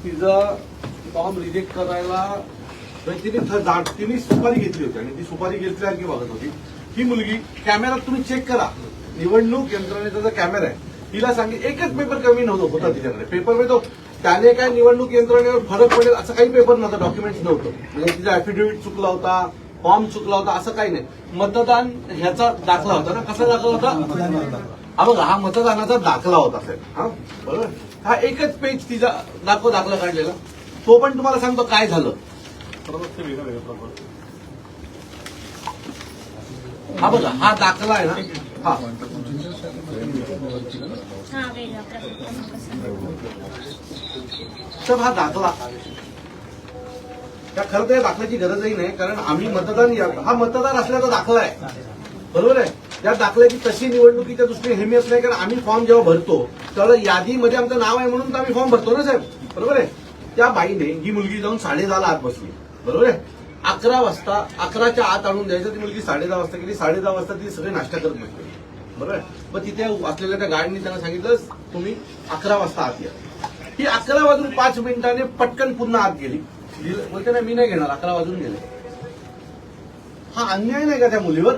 तिचा form reject करायला तिने सुपारी घेतली होती आणि ती सुपारी घेतल्यासारखी बघत होती. ही मुलगी कॅमेरा तुम्ही चेक करा, निवडणूक यंत्रणेचा जो कॅमेरा आहे तिला सांगे एकच पेपर कमी नव्हतं होता तिच्याकडे. पेपर तो त्याने काय निवडणूक यंत्रणेवर फरक पडेल असं काही पेपर नव्हतं, डॉक्युमेंट्स नव्हतं. म्हणजे तिचा ऍफिडेव्हिट चुकला होता, फॉर्म चुकला होता, असं काही नाही. मतदान ह्याचा दाखला होता ना, कसा दाखला होता? हा बघा, हा मतदानाचा दाखला होता साहेब. हा बरोबर, हा एकच पेज तिचा दाखला काढलेला. तो पण तुम्हाला सांगतो काय झालं. हा बघा, हा दाखला आहे ना, हा तर हा दाखला त्या खरं तर दाखल्याची गरजही नाही, कारण आम्ही हा मतदार असल्याचा दाखला आहे, बरोबर आहे. त्या दाखल्याची तशी निवडणुकीच्या दृष्टीने अहमियत नाही, कारण आम्ही फॉर्म जेव्हा भरतो तेव्हा यादीमध्ये आमचं नाव आहे म्हणून आम्ही फॉर्म भरतो ना साहेब, बरोबर आहे. त्या बाईने ही मुलगी जाऊन 10:30 आत बसली, बरोबर आहे. 11 वाजता 11च्या आत आणून द्यायचं, ती मुलगी 10:30 वाजता गेली. 10:30 वाजता ती सगळे नाश्ता करत बसली, बरोबर आहे. मग तिथे असलेल्या त्या गार्डनी त्यांना सांगितलं तुम्ही 11 वाजता आत या. ही 11 वाजून 5 मिनिटाने पटकन पुन्हा आत गेली. बोलते ना मी नाही घेणार, 11 वाजून गेले. हा अन्याय नाही का त्या मुलीवर?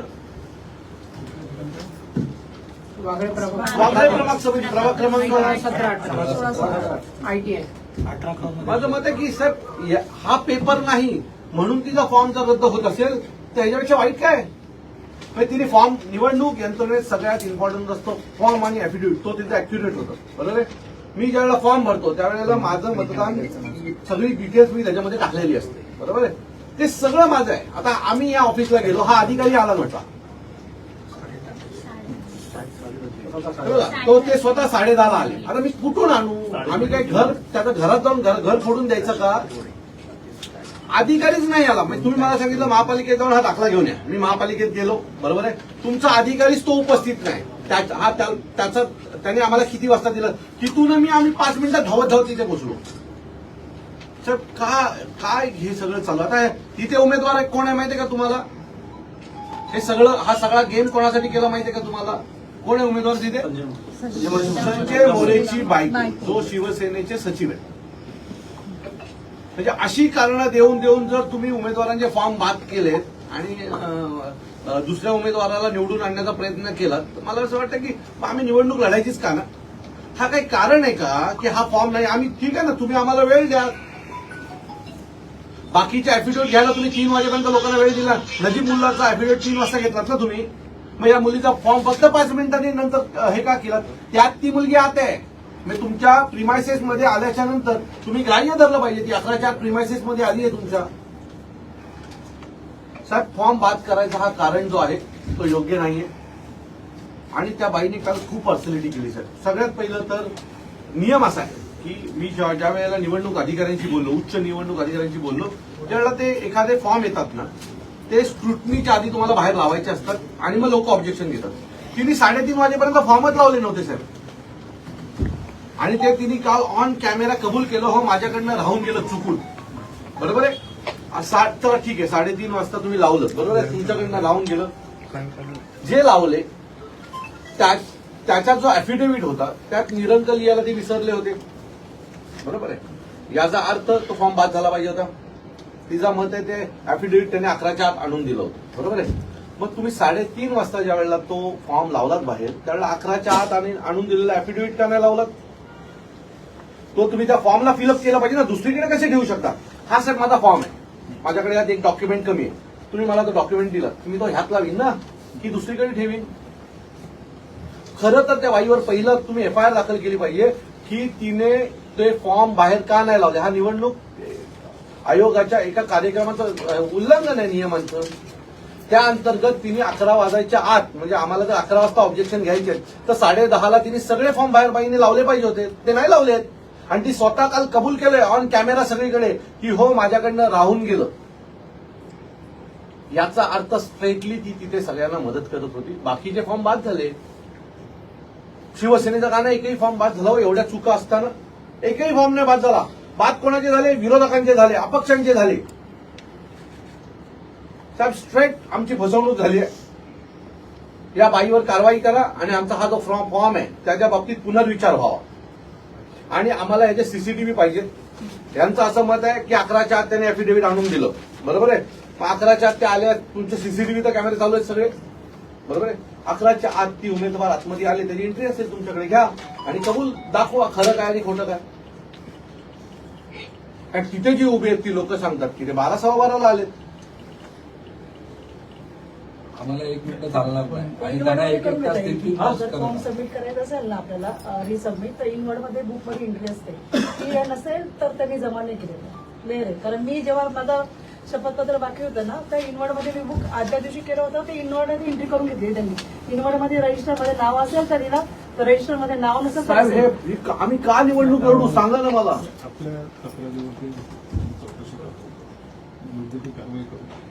वागळे प्रभाग समिती प्रभाग क्रमांक 17-18 माझं मत आहे की साहेब हा पेपर नाही म्हणून तिचा फॉर्म जर रद्द होत असेल तर ह्याच्यापेक्षा वाईट काय. तिने फॉर्म, निवडणूक यंत्रणेत सगळ्यात इम्पॉर्टंट असतो फॉर्म आणि ऍफिडेव्हिट, तो तिचा ऍक्युरेट होतो, बरोबर आहे. मी ज्यावेळेला फॉर्म भरतो त्यावेळेला माझं मतदान सगळी डिटेल्स मी त्याच्यामध्ये टाकलेली असते, बरोबर आहे. ते सगळं माझं आहे. आता आम्ही या ऑफिसला गेलो, हा अधिकारी आला नव्हता, तो ते स्वतः 10:30 आले. आता मी कुठून आणू? आम्ही काय त्याचं घरात जाऊन घर फोडून द्यायचं का? अधिकारीच नाही आला. तुम्ही मला सांगितलं महापालिकेत जाऊन हा दाखला घेऊन या, मी महापालिकेत गेलो, बरोबर आहे. तुमचा अधिकारीच तो उपस्थित नाही. त्याने आम्हाला किती वाजता दिलं, तिथून आम्ही 5 मिनिटात धावत तिथे पोहोचलो. काय हे सगळं चालू. आता तिथे उमेदवार कोण आहे माहितीये का तुम्हाला? हा सगळा गेम कोणासाठी केला माहितीये का तुम्हाला? कोण आहे उमेदवार तिथे? संजय मोरेची बायको, जो शिवसेनेचे सचिव आहे. म्हणजे अशी कारणं देऊन जर तुम्ही उमेदवारांचे फॉर्म बाद केलेत आणि दुसऱ्या उमेदवाराला निवडून आणण्याचा प्रयत्न केला तर मला असं वाटतं की आम्ही निवडणूक लढायचीच का ना? हा काही कारण आहे का की हा फॉर्म नाही? आम्ही ठीक आहे ना, तुम्ही आम्हाला वेळ द्या. बाकीचे ऍफिडेव्हिट घ्यायला तुम्ही 3 वाजेपर्यंत लोकांना वेळ दिला. नजीब मुल्लाचा ऍफिडेव्हिट 3 वाजता घेतलात ना तुम्ही. मग या मुलीचा फॉर्म फक्त 5 मिनिटांनी नंतर हे का केलं? त्यात ती मुलगी आत आहे. म्हणजे तुमच्या प्रिमायसेस मध्ये आल्याच्या नंतर तुम्ही ग्राह्य धरलं पाहिजे. ती 11च्या प्रिमायसेस मध्ये आली आहे तुमच्या. साहेब फॉर्म बाद करायचा हा कारण जो आहे तो योग्य नाहीये. आणि त्या बाईने काल खूप पर्सनॅलिटी केली सर. सगळ्यात पहिलं तर नियम असा आहे की मी ज्या वेळेला निवडणूक अधिकाऱ्यांशी बोललो, उच्च निवडणूक अधिकाऱ्यांशी बोललो, त्यावेळेला ते एखादे फॉर्म येतात ना, ते स्क्रुटनीच्या आधी तुम्हाला बाहेर लावायचे असतात आणि मग लोक ऑब्जेक्शन घेतात. तिने 3:30 वाजेपर्यंत फॉर्मच लावले नव्हते साहेब. आणि ते तिने काल ऑन कॅमेरा कबूल केलं, हो माझ्याकडनं राहून गेलं चुकून, बरोबर आहे. तर ठीक आहे, 3:30 वाजता तुम्ही लावलं, बरोबर आहे, तुमच्याकडनं राहून गेलं. जे लावले त्याचा जो ऍफिडेव्हिट होता त्यात निरंक लिहायला ते विसरले होते, बरोबर आहे. याचा अर्थ तो फॉर्म बाद झाला पाहिजे होता. तिचा मत आहे ते ऍफिडेव्हिट त्याने 11च्या आत आणून दिलं होतं, बरोबर आहे. मग तुम्ही 3:30 वाजता ज्या वेळेला तो फॉर्म लावलात बाहेर, त्यावेळेला 11च्या आत आणून दिलेला ऍफिडेव्हिट त्याने लावलात. तो तुम्ही त्या फॉर्मला फिलअप केला पाहिजे ना. दुसरीकडे कसे ठेवू शकता? हा साहेब माझा फॉर्म आहे, माझ्याकडे यात एक डॉक्युमेंट कमी आहे, तुम्ही मला तो डॉक्युमेंट दिला, तुम्ही तो ह्यात लावीन ना की दुसरीकडे ठेवीन? खरं तर त्या बाईवर पहिलं तुम्ही एफआयआर दाखल केली पाहिजे की तिने ते फॉर्म बाहेर का नाही लावले. हा निवडणूक आयोगाच्या एका कार्यक्रमाचं उल्लंघन आहे नियमांचं. त्या अंतर्गत तिने 11 वाजायच्या आत, म्हणजे आम्हाला जर 11 वाजता ऑब्जेक्शन घ्यायचे तर 10:30ला तिने सगळे फॉर्म बाहेर बाईने लावले पाहिजे होते, ते नाही लावलेत. आणि ती स्वतः काल कबूल केलंय ऑन कॅमेरा सगळीकडे की हो माझ्याकडनं राहून गेलं. याचा अर्थ स्ट्रेटली ती तिथे सगळ्यांना मदत करत होती. बाकीचे फॉर्म बाद झाले. शिवसेनेचा का नाही एकही फॉर्म बाद झाला? एवढ्या चुका असताना एकही फॉर्म नाही बाद झाला. बाद कोणाचे झाले? विरोधकांचे झाले, अपक्षांचे झाले. साहेब स्ट्रेट आमची फसवणूक झाली आहे. या बाईवर कारवाई करा आणि आमचा हा जो फॉर्म आहे त्याच्या बाबतीत पुनर्विचार व्हावा. आणि आम्हाला याचे सीसीटीव्ही पाहिजेत. यांचं असं मत आहे की 11च्या आत त्यांनी ऍफिडेव्हिट आणून दिलं. बरोबर आहे. मग 11च्या आत ते आल्या, तुमचे सीसीटीव्ही तर कॅमेरे चालू आहेत सगळे. बरोबर आहे. 11च्या आत ती उमेदवार आतमध्ये आले, त्याची एंट्री असेल तुमच्याकडे, घ्या आणि कबूल दाखवा खरं काय आणि खोटं काय. आणि तिथे जी उभी आहेत ती लोक सांगतात की ते 12:15 आलेत. आम्हाला 1 मिनिट चालणार नाही आणि त्यांना 1 तास देखील फॉर्म सबमिट करायचं असेल ना आपल्याला रिसबमिट, तर इनवर्ड मध्ये बुक मध्ये एंट्री असते. ती नसेल तर त्यांनी जमा नाही केलेलं. क्लिअर आहे. कारण मी जेव्हा माझं शपथपत्र बाकी होतं ना, त्या इनवर्ड मध्ये मी बुक आदल्या दिवशी केलं होतं, ते इनवर्ड मध्ये एंट्री करून घेतली त्यांनी. इनवर्ड मध्ये रजिस्टर मध्ये नाव असेल तर दिला, तर रजिस्टर मध्ये नाव नसेल तर साहेब नसेल. हे आम्ही का निवडणूक लढू सांगा ना मला. आपल्या तक्रारीवरती चौकशी करतो, योग्य ती कारवाई करू.